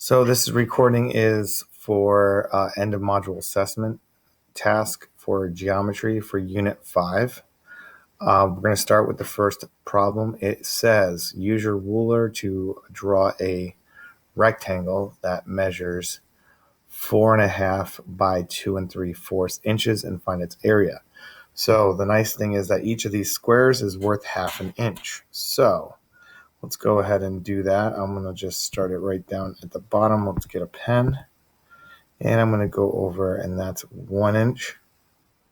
So this recording is for end of module assessment task for geometry for unit 5. We're going to start with the first problem. It says use your ruler to draw a rectangle that measures 4.5 by 2 3/4 inches and find its area. So the nice thing is that each of these squares is worth half an inch. So let's go ahead and do that. I'm going to just start it right down at the bottom. Let's get a pen. And I'm going to go over, and that's 1 inch,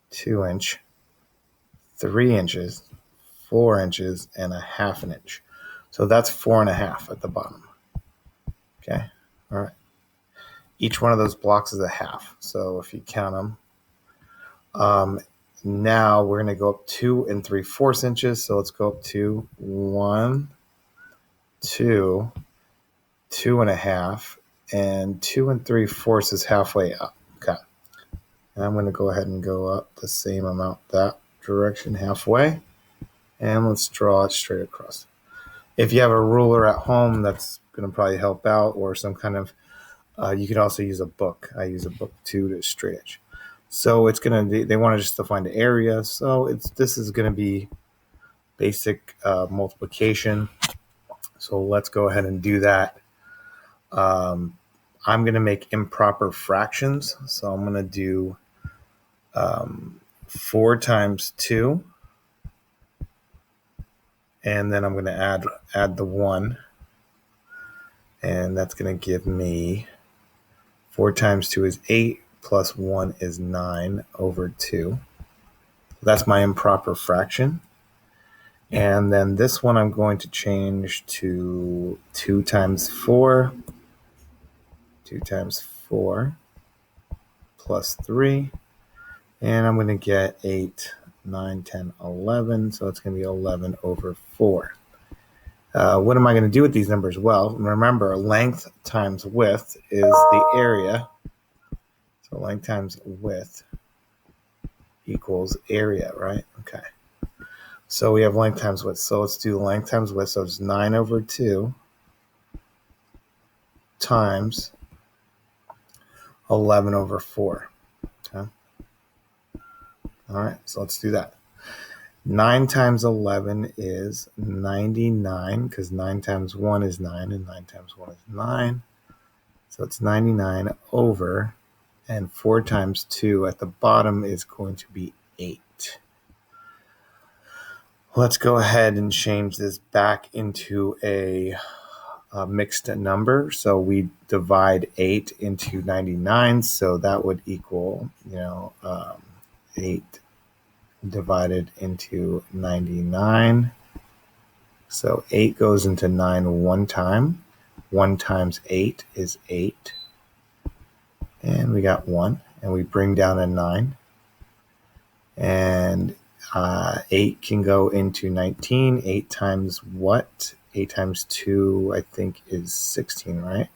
2 inch, 3 inches, 4 inches, and a half an inch. So that's 4.5 at the bottom. Okay. All right. Each one of those blocks is a half. So if you count them, now we're going to go up 2 3/4 inches. So let's go up to 1, 2, 2.5, and 2 3/4 is halfway up. Okay. And I'm going to go ahead and go up the same amount that direction halfway. And let's draw it straight across. If you have a ruler at home, that's going to probably help out, or some kind of, you could also use a book. I use a book too to straight edge. So it's going to, they want just to find the area. So this is going to be basic multiplication. So let's go ahead and do that. I'm going to make improper fractions. So I'm going to do 4 times 2. And then I'm going to add the 1. And that's going to give me 4 times 2 is 8, plus 1 is 9 over 2. That's my improper fraction. And then this one I'm going to change to 2 times 4. 2 times 4 plus 3. And I'm going to get 8, 9, 10, 11. So it's going to be 11 over 4. What am I going to do with these numbers? Well, remember, length times width is the area. So length times width equals area, right? Okay. So we have length times width. So let's do length times width. So it's 9 over 2 times 11 over 4. Okay. All right. So let's do that. 9 times 11 is 99, because 9 times 1 is 9, and 9 times 1 is 9. So it's 99 over, and 4 times 2 at the bottom is going to be 8. Let's go ahead and change this back into a mixed number. So we divide 8 into 99, so that would equal, 8 divided into 99. So 8 goes into 9 one time. 1 times 8 is 8. And we got 1. And we bring down a 9. And 8 can go into 19. 8 times what? 8 times 2, I think, is 16, right?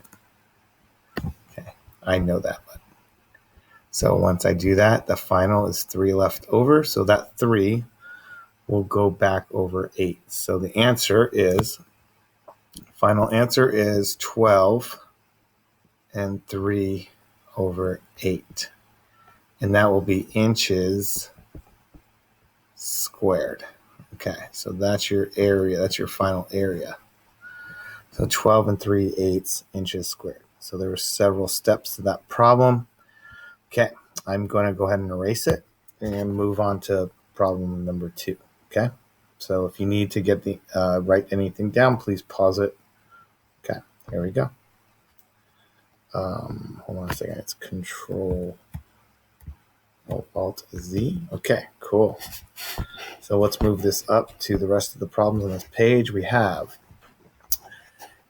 Okay, I know that. So once I do that, the final is 3 left over. So that 3 will go back over 8. So the final answer is 12 and 3 over 8. And that will be inches squared. Okay, so that's your area. That's your final area. So 12 and 3/8 inches squared. So there were several steps to that problem. Okay, I'm going to go ahead and erase it and move on to problem number 2. Okay, so if you need to get the write anything down, please pause it. Okay, here we go. Hold on a second. It's Control Alt Z. Okay, cool. So let's move this up to the rest of the problems on this page. We have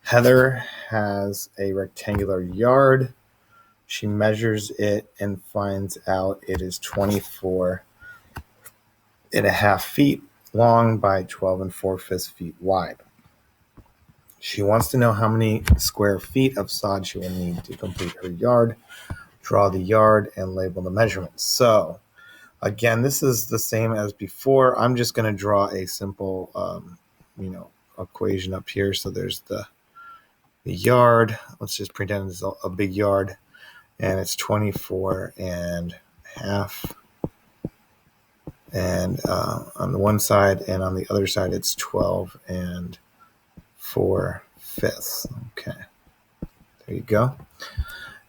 Heather has a rectangular yard. She measures it and finds out it is 24.5 feet long by 12 4/5 feet wide. She wants to know how many square feet of sod she will need to complete her yard, draw the yard, and label the measurements. So again, this is the same as before. I'm just going to draw a simple, equation up here. So there's the the yard. Let's just pretend it's a big yard, and it's 24 and a half. And on the one side, and on the other side, it's 12 and 4/5. Okay, there you go.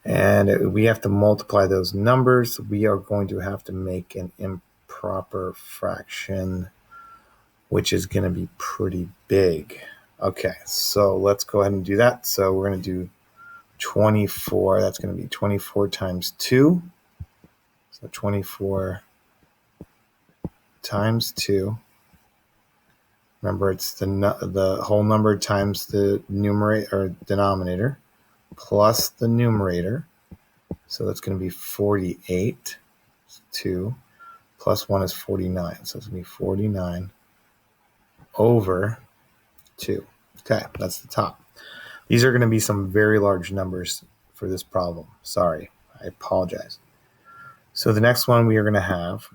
And we have to multiply those numbers. We are going to have to make an improper fraction, which is going to be pretty big. Okay, so let's go ahead and do that. So we're going to do 24. That's going to be 24 times 2. So 24 times 2. Remember, it's the whole number times the numerator or denominator plus the numerator. So that's going to be 48. 2 plus 1 is 49. So it's going to be 49 over 2. Okay, that's the top. These are going to be some very large numbers for this problem. Sorry, I apologize. So the next one we are going to have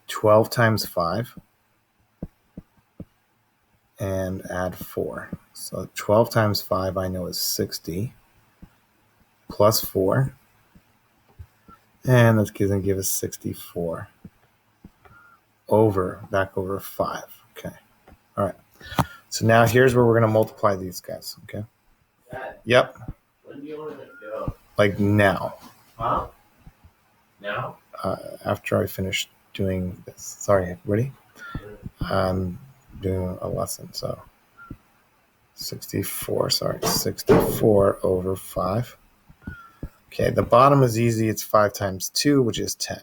12 times 5 and add 4. So 12 times 5 I know is 60 plus 4. And that's going to give us 64 back over 5. Okay. All right. So now here's where we're going to multiply these guys. Okay. Dad, Yep. when do you want to go? Like now. Huh? Now? After I finish doing this. Sorry, ready? I'm doing a lesson. So 64 over 5. Okay, the bottom is easy. It's 5 times 2, which is 10.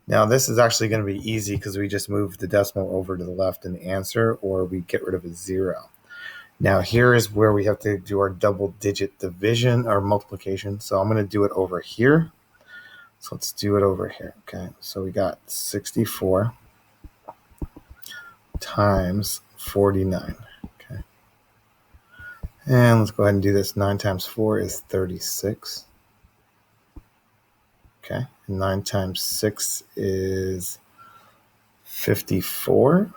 Now, this is actually going to be easy because we just move the decimal over to the left in the answer, or we get rid of a 0. Now, here is where we have to do our double-digit division or multiplication. So I'm going to do it over here. So let's do it over here. Okay, so we got 64 times 49. Okay, and let's go ahead and do this. 9 times 4 is 36. Okay, and 9 times 6 is 54.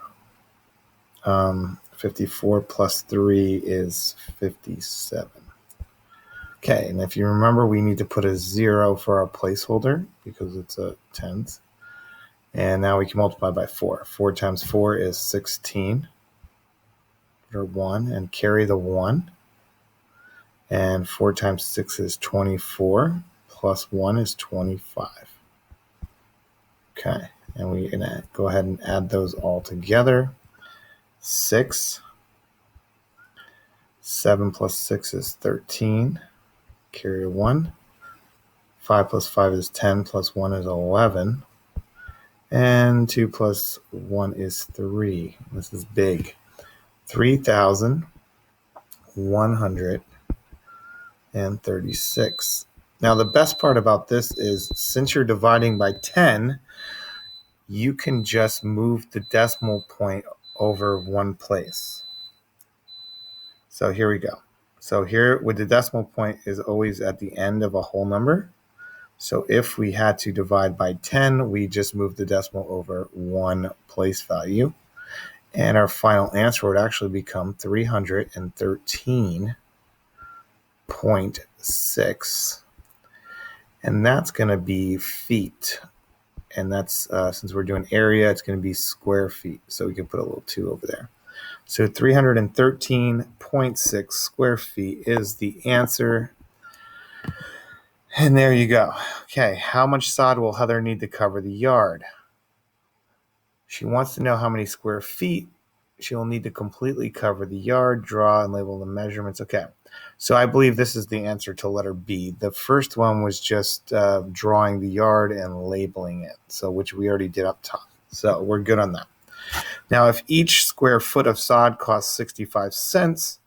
54 plus 3 is 57. Okay, and if you remember, we need to put a 0 for our placeholder because it's a tenth. And now we can multiply by 4. 4 times 4 is 16, or 1, and carry the 1. And 4 times 6 is 24, plus 1 is 25. Okay, and we're going to go ahead and add those all together. 6. 7 plus 6 is 13. Carry a 1. 5 plus 5 is 10, plus 1 is 11. And 2 plus 1 is 3. This is big. 3,136. Now, the best part about this is since you're dividing by 10, you can just move the decimal point over one place. So here we go. So here with the decimal point is always at the end of a whole number. So if we had to divide by 10, we just move the decimal over one place value. And our final answer would actually become 313.6. And that's going to be feet. And that's, since we're doing area, it's going to be square feet. So we can put a little 2 over there. So 313.6 square feet is the answer. And there you go. Okay, how much sod will Heather need to cover the yard? She wants to know how many square feet she'll need to completely cover the yard, draw and label the measurements. Okay, so I believe this is the answer to letter B. The first one was just drawing the yard and labeling it, so which we already did up top. So we're good on that. Now, if each square foot of sod costs 65 cents,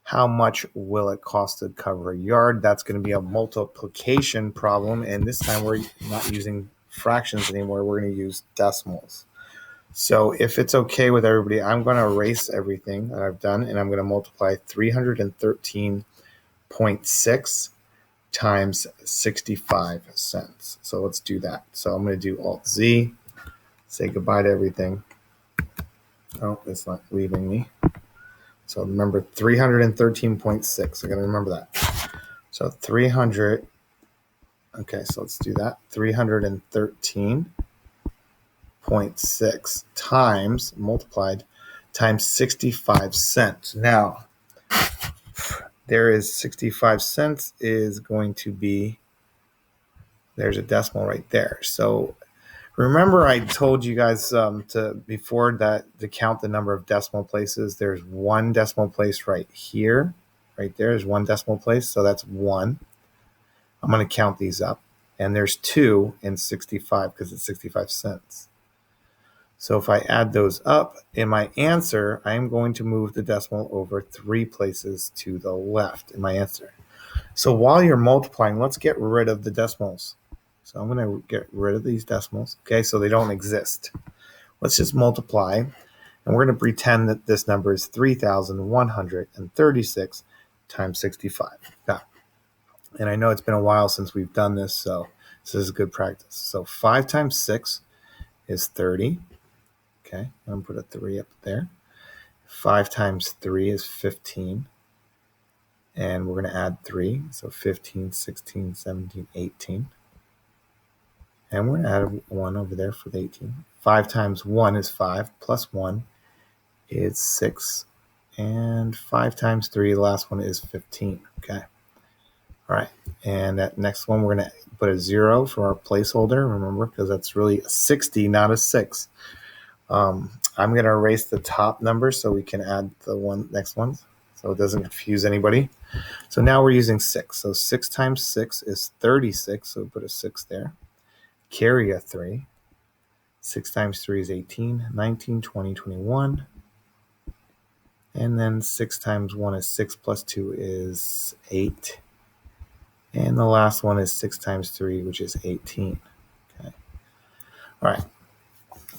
how much will it cost to cover a yard? That's going to be a multiplication problem, and this time we're not using fractions anymore. We're going to use decimals. So if it's okay with everybody, I'm going to erase everything that I've done, and I'm going to multiply 313.6 times 65 cents. So let's do that. So I'm going to do Alt-Z, say goodbye to everything. Oh, it's not leaving me. So remember 313.6. I got to remember that. So 300. Okay, so let's do that. 313.6 times multiplied times 65 cents. Now, there is 65 cents is going to be, there's a decimal right there. So remember I told you guys to before that to count the number of decimal places. There's one decimal place right here. Right there is one decimal place. So that's 1. I'm going to count these up. And there's 2 in 65 because it's 65 cents. So if I add those up in my answer, I am going to move the decimal over 3 places to the left in my answer. So while you're multiplying, let's get rid of the decimals. So I'm going to get rid of these decimals, okay, so they don't exist. Let's just multiply, and we're going to pretend that this number is 3,136 times 65. Now, and I know it's been a while since we've done this, so this is good practice. So 5 times 6 is 30. Okay, I'm going to put a 3 up there. 5 times 3 is 15. And we're going to add 3. So 15, 16, 17, 18. And we're going to add 1 over there for the 18. 5 times 1 is 5, plus 1 is 6. And 5 times 3, the last one is 15. Okay. All right. And that next one, we're going to put a 0 for our placeholder, remember, because that's really a 60, not a 6. I'm going to erase the top number so we can add the next ones so it doesn't confuse anybody. So now we're using 6. So 6 times 6 is 36. So put a 6 there. Carry a 3. 6 times 3 is 18, 19, 20, 21. And then 6 times 1 is 6 plus 2 is 8. And the last one is 6 times 3, which is 18. Okay. All right.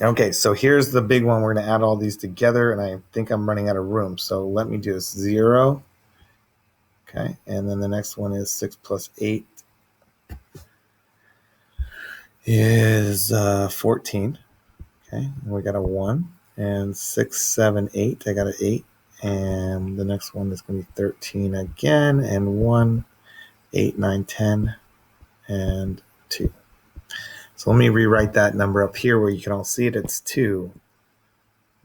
Okay, so here's the big one. We're going to add all these together, and I think I'm running out of room. So let me do this. 0. Okay, and then the next one is 6 plus 8 is 14. Okay, and we got a 1. And 6, 7, 8. I got an 8. And the next one is going to be 13 again. And 1, 8, 9, 10, and 2. So let me rewrite that number up here where you can all see it. It's 2,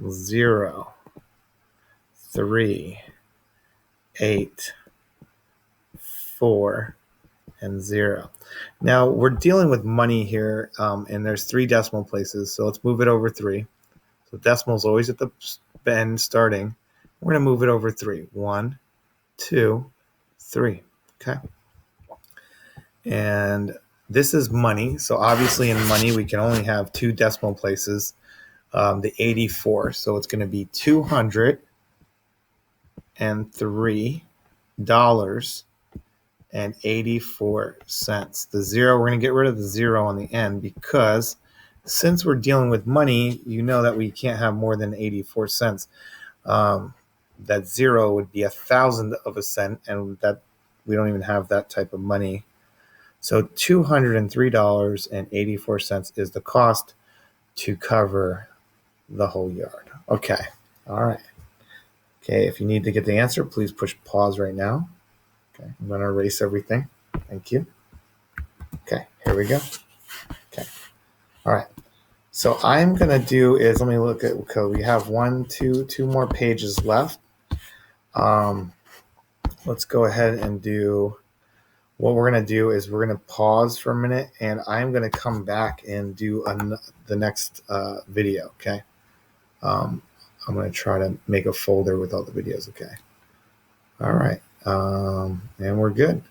0, 3, 8, 4, and 0. Now we're dealing with money here, and there's 3 decimal places. So let's move it over 3. So decimal is always at the end starting. We're going to move it over 3. 1, 2, 3. Okay. And this is money. So obviously in money, we can only have 2 decimal places, the 84. So it's going to be $203.84. The 0, we're going to get rid of the 0 on the end because since we're dealing with money, you know that we can't have more than 84 cents. That 0 would be 1,000 of a cent, and that we don't even have that type of money. So $203.84 is the cost to cover the whole yard. Okay. All right. Okay. If you need to get the answer, please push pause right now. Okay. I'm going to erase everything. Thank you. Okay. Here we go. Okay. All right. So I'm going to do is, let me look at, okay, we have 2 more pages left. Let's go ahead and do, what we're going to do is we're going to pause for a minute, and I'm going to come back and do the next video, okay? I'm going to try to make a folder with all the videos, okay? All right, and we're good.